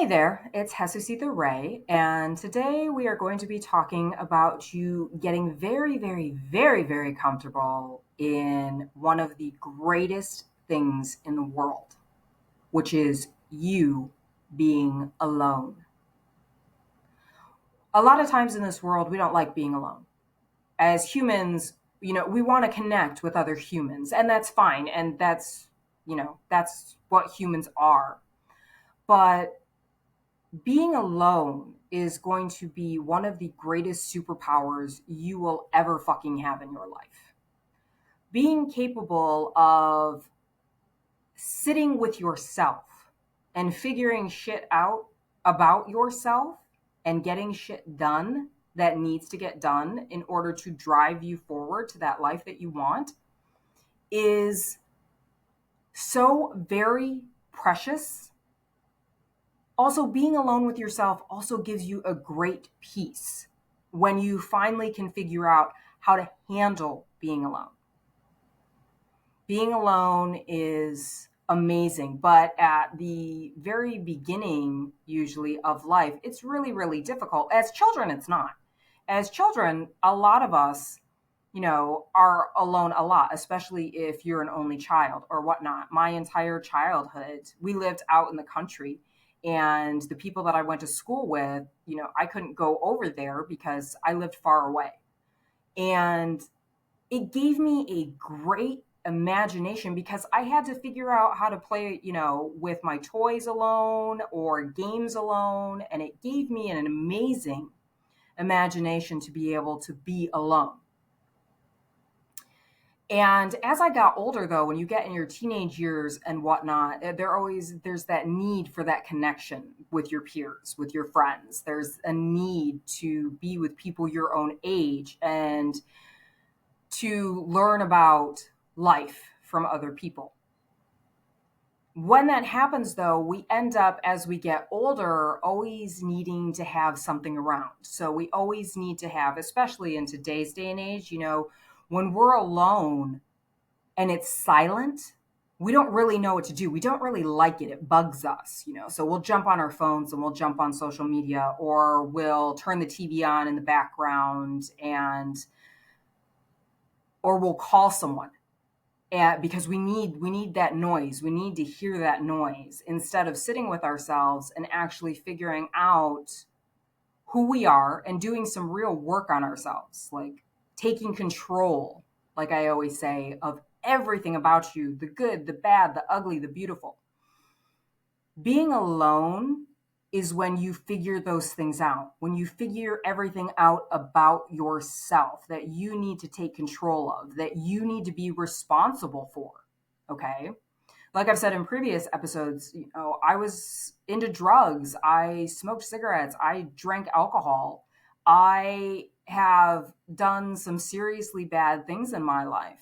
Hey there, it's Jesucita Ray, and today we are going to be talking about you getting very, very, very, very comfortable in one of the greatest things in the world, which is you being alone. A lot of times in this world, we don't like being alone. As humans, we want to connect with other humans, and that's fine, and that's what humans are. But being alone is going to be one of the greatest superpowers you will ever fucking have in your life. Being capable of sitting with yourself and figuring shit out about yourself and getting shit done that needs to get done in order to drive you forward to that life that you want is so very precious. Also, being alone with yourself also gives you a great peace when you finally can figure out how to handle being alone. Being alone is amazing, but at the very beginning, usually, of life, it's really, really difficult. As children, it's not. As children, a lot of us, are alone a lot, especially if you're an only child or whatnot. My entire childhood, we lived out in the country, and the people that I went to school with, I couldn't go over there because I lived far away. And it gave me a great imagination because I had to figure out how to play, with my toys alone or games alone. And it gave me an amazing imagination to be able to be alone. And as I got older, though, when you get in your teenage years and whatnot, there's that need for that connection with your peers, with your friends. There's a need to be with people your own age and to learn about life from other people. When that happens, though, we end up, as we get older, always needing to have something around. So we always need to have, especially in today's day and age, when we're alone and it's silent, we don't really know what to do. We don't really like it. It bugs us, So we'll jump on our phones and we'll jump on social media, or we'll turn the TV on in the background or we'll call someone. Because we need that noise. We need to hear that noise instead of sitting with ourselves and actually figuring out who we are and doing some real work on ourselves, like taking control, like I always say, of everything about you, the good, the bad, the ugly, the beautiful. Being alone is when you figure those things out, when you figure everything out about yourself that you need to take control of, that you need to be responsible for. Okay. Like I've said in previous episodes, I was into drugs. I smoked cigarettes. I drank alcohol. I have done some seriously bad things in my life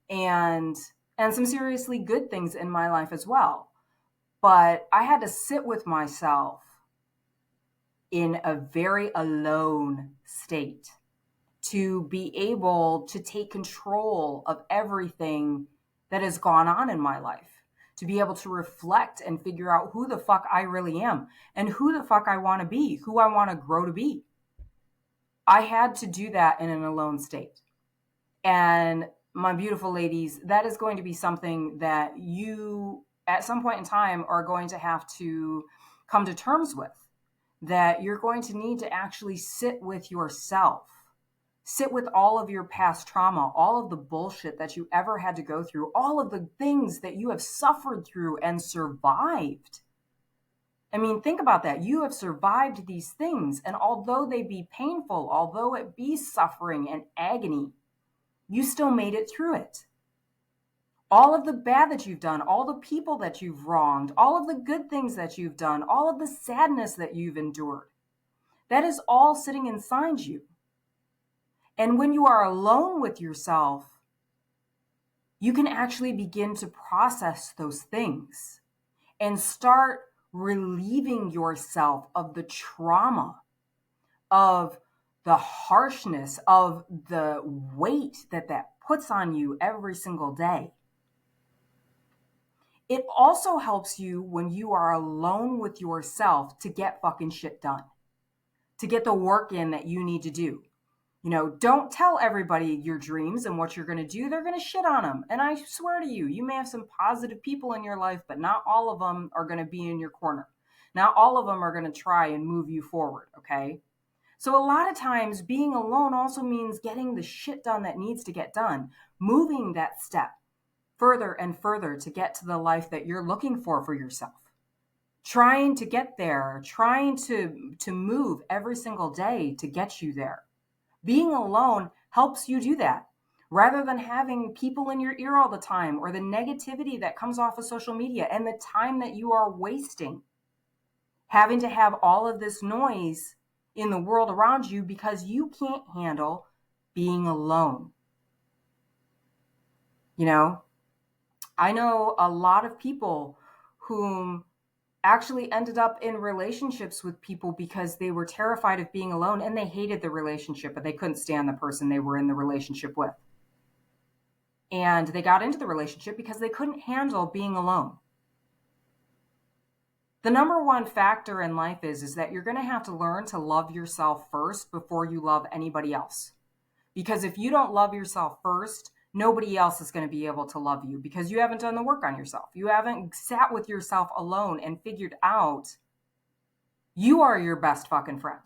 and some seriously good things in my life as well. But I had to sit with myself in a very alone state to be able to take control of everything that has gone on in my life, to be able to reflect and figure out who the fuck I really am and who the fuck I want to be, who I want to grow to be. I had to do that in an alone state. And my beautiful ladies, that is going to be something that you at some point in time are going to have to come to terms with, that you're going to need to actually sit with yourself, sit with all of your past trauma, all of the bullshit that you ever had to go through, all of the things that you have suffered through and survived. I mean, think about that. You have survived these things, and although they be painful, although it be suffering and agony, you still made it through it. All of the bad that you've done, all the people that you've wronged, all of the good things that you've done, all of the sadness that you've endured, that is all sitting inside you. And when you are alone with yourself, you can actually begin to process those things and start relieving yourself of the trauma, of the harshness, of the weight that puts on you every single day. It also helps you when you are alone with yourself to get fucking shit done, to get the work in that you need to do. Don't tell everybody your dreams and what you're going to do. They're going to shit on them. And I swear to you, you may have some positive people in your life, but not all of them are going to be in your corner. Not all of them are going to try and move you forward, okay? So a lot of times being alone also means getting the shit done that needs to get done, moving that step further and further to get to the life that you're looking for yourself. Trying to get there, trying to move every single day to get you there. Being alone helps you do that rather than having people in your ear all the time or the negativity that comes off of social media and the time that you are wasting having to have all of this noise in the world around you because you can't handle being alone. I know a lot of people whom actually ended up in relationships with people because they were terrified of being alone and they hated the relationship, but they couldn't stand the person they were in the relationship with. And they got into the relationship because they couldn't handle being alone. The number one factor in life is that you're going to have to learn to love yourself first before you love anybody else. Because if you don't love yourself first, nobody else is going to be able to love you because you haven't done the work on yourself. You haven't sat with yourself alone and figured out you are your best fucking friend.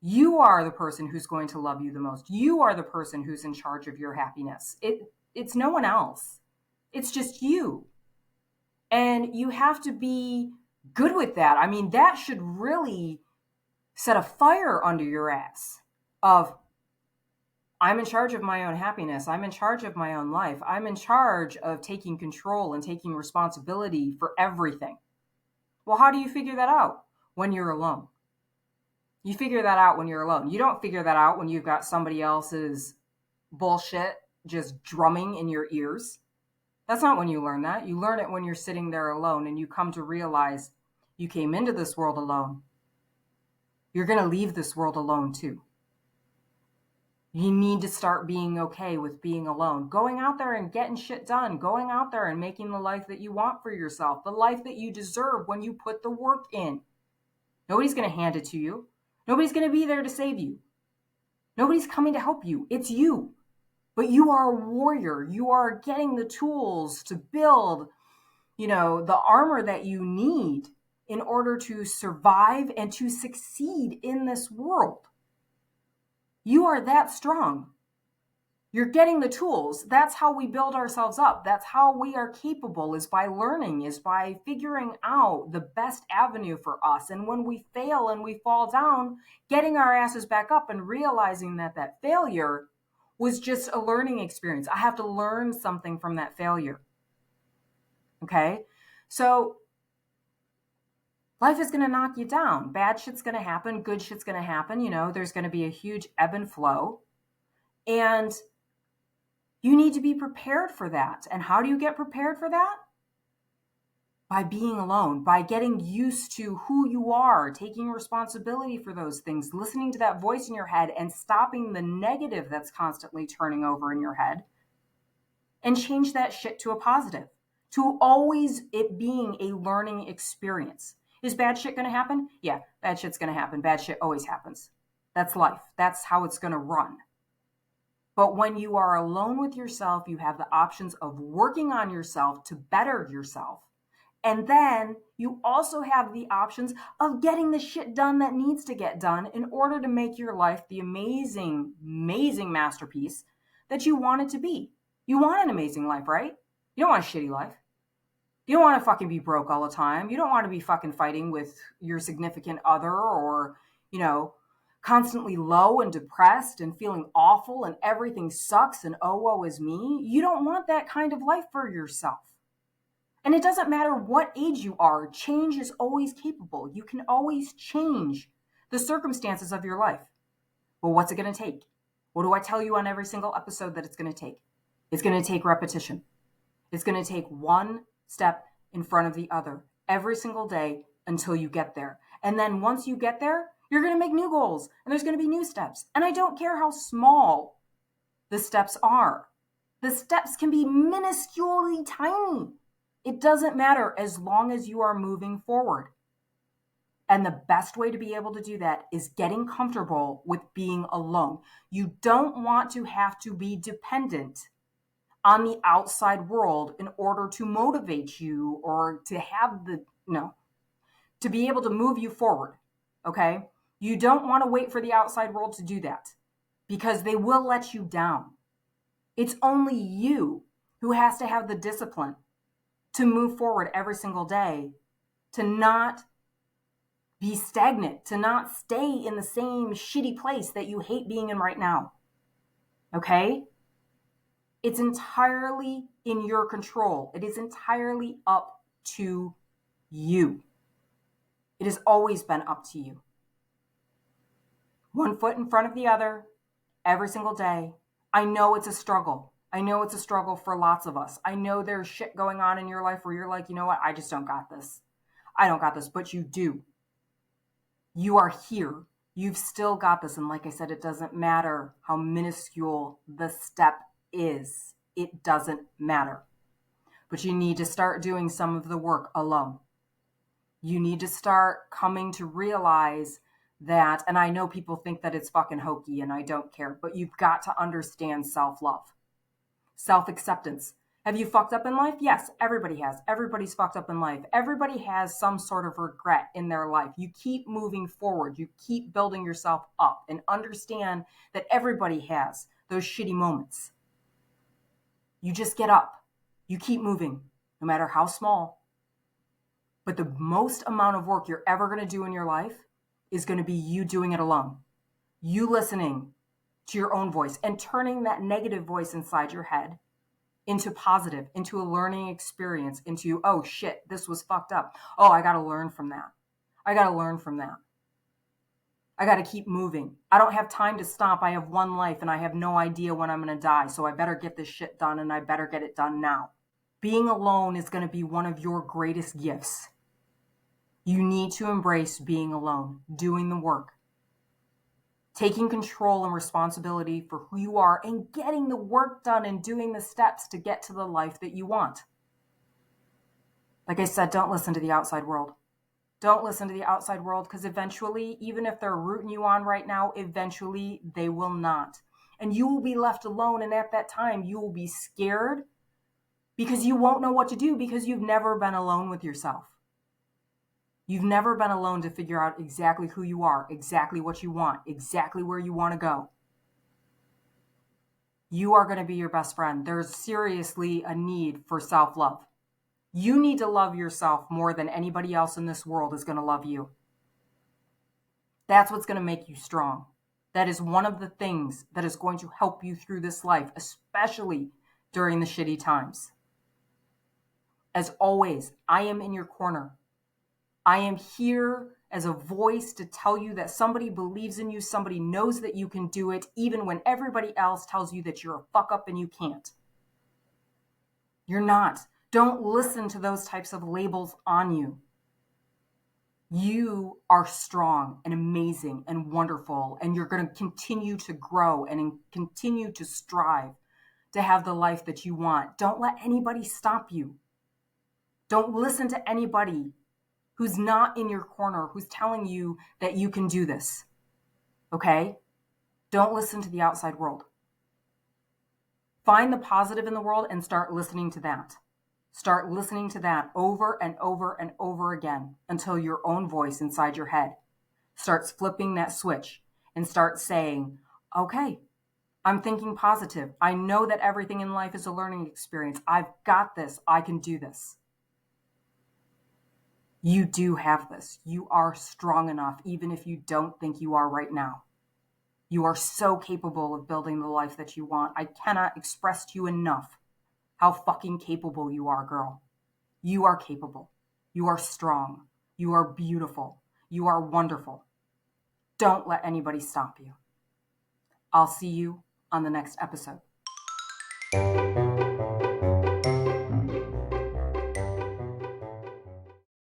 You are the person who's going to love you the most. You are the person who's in charge of your happiness. It's no one else. It's just you. And you have to be good with that. I mean, that should really set a fire under your ass of, I'm in charge of my own happiness. I'm in charge of my own life. I'm in charge of taking control and taking responsibility for everything. Well, how do you figure that out? When you're alone. You figure that out when you're alone. You don't figure that out when you've got somebody else's bullshit just drumming in your ears. That's not when you learn that. You learn it when you're sitting there alone and you come to realize you came into this world alone. You're going to leave this world alone too. You need to start being okay with being alone. Going out there and getting shit done. Going out there and making the life that you want for yourself. The life that you deserve when you put the work in. Nobody's going to hand it to you. Nobody's going to be there to save you. Nobody's coming to help you. It's you. But you are a warrior. You are getting the tools to build, the armor that you need in order to survive and to succeed in this world. You are that strong. You're getting the tools. That's how we build ourselves up. That's how we are capable, is by learning, is by figuring out the best avenue for us. And when we fail and we fall down, getting our asses back up and realizing that failure was just a learning experience. I have to learn something from that failure. Okay? So life is going to knock you down. Bad shit's going to happen. Good shit's going to happen. There's going to be a huge ebb and flow. And you need to be prepared for that. And how do you get prepared for that? By being alone, by getting used to who you are, taking responsibility for those things, listening to that voice in your head and stopping the negative that's constantly turning over in your head, and change that shit to a positive, to always it being a learning experience. Is bad shit going to happen? Yeah, bad shit's going to happen. Bad shit always happens. That's life. That's how it's going to run. But when you are alone with yourself, you have the options of working on yourself to better yourself. And then you also have the options of getting the shit done that needs to get done in order to make your life the amazing, amazing masterpiece that you want it to be. You want an amazing life, right? You don't want a shitty life. You don't want to fucking be broke all the time. You don't want to be fucking fighting with your significant other or, constantly low and depressed and feeling awful and everything sucks and oh, woe is me. You don't want that kind of life for yourself. And it doesn't matter what age you are, change is always capable. You can always change the circumstances of your life. Well, what's it going to take? What do I tell you on every single episode that it's going to take? It's going to take repetition. It's going to take one step in front of the other every single day until you get there. And then once you get there, you're going to make new goals and there's going to be new steps. And I don't care how small the steps are. The steps can be minusculely tiny. It doesn't matter as long as you are moving forward. And the best way to be able to do that is getting comfortable with being alone. You don't want to have to be dependent on the outside world in order to motivate you or to have to be able to move you forward. Okay? You don't want to wait for the outside world to do that because they will let you down. It's only you who has to have the discipline to move forward every single day, to not be stagnant, to not stay in the same shitty place that you hate being in right now. Okay? It's entirely in your control. It is entirely up to you. It has always been up to you. One foot in front of the other, every single day. I know it's a struggle. I know it's a struggle for lots of us. I know there's shit going on in your life where you're like, you know what? I just don't got this. I don't got this, but you do. You are here. You've still got this. And like I said, it doesn't matter how minuscule the step is. It doesn't matter. But you need to start doing some of the work alone. You need to start coming to realize that, and I know people think that it's fucking hokey and I don't care, but you've got to understand self-love, self-acceptance. Have you fucked up in life? Yes, everybody has. Everybody's fucked up in life. Everybody has some sort of regret in their life. You keep moving forward. You keep building yourself up and understand that everybody has those shitty moments. You just get up. You keep moving, no matter how small. But the most amount of work you're ever going to do in your life is going to be you doing it alone. You listening to your own voice and turning that negative voice inside your head into positive, into a learning experience, into, oh shit, this was fucked up. Oh, I got to learn from that. I got to learn from that. I got to keep moving. I don't have time to stop. I have one life and I have no idea when I'm going to die. So I better get this shit done and I better get it done now. Being alone is going to be one of your greatest gifts. You need to embrace being alone, doing the work, taking control and responsibility for who you are and getting the work done and doing the steps to get to the life that you want. Like I said, don't listen to the outside world. Don't listen to the outside world because eventually, even if they're rooting you on right now, eventually they will not. And you will be left alone. And at that time, you will be scared because you won't know what to do because you've never been alone with yourself. You've never been alone to figure out exactly who you are, exactly what you want, exactly where you want to go. You are going to be your best friend. There's seriously a need for self-love. You need to love yourself more than anybody else in this world is going to love you. That's what's going to make you strong. That is one of the things that is going to help you through this life, especially during the shitty times. As always, I am in your corner. I am here as a voice to tell you that somebody believes in you, somebody knows that you can do it, even when everybody else tells you that you're a fuck up and you can't. You're not. Don't listen to those types of labels on you. You are strong and amazing and wonderful, and you're going to continue to grow and continue to strive to have the life that you want. Don't let anybody stop you. Don't listen to anybody who's not in your corner, who's telling you that you can do this. Okay? Don't listen to the outside world. Find the positive in the world and start listening to that. Start listening to that over and over and over again until your own voice inside your head starts flipping that switch and starts saying, okay, I'm thinking positive. I know that everything in life is a learning experience. I've got this. I can do this. You do have this. You are strong enough, even if you don't think you are right now. You are so capable of building the life that you want. I cannot express to you enough how fucking capable you are, girl. You are capable. You are strong. You are beautiful. You are wonderful. Don't let anybody stop you. I'll see you on the next episode.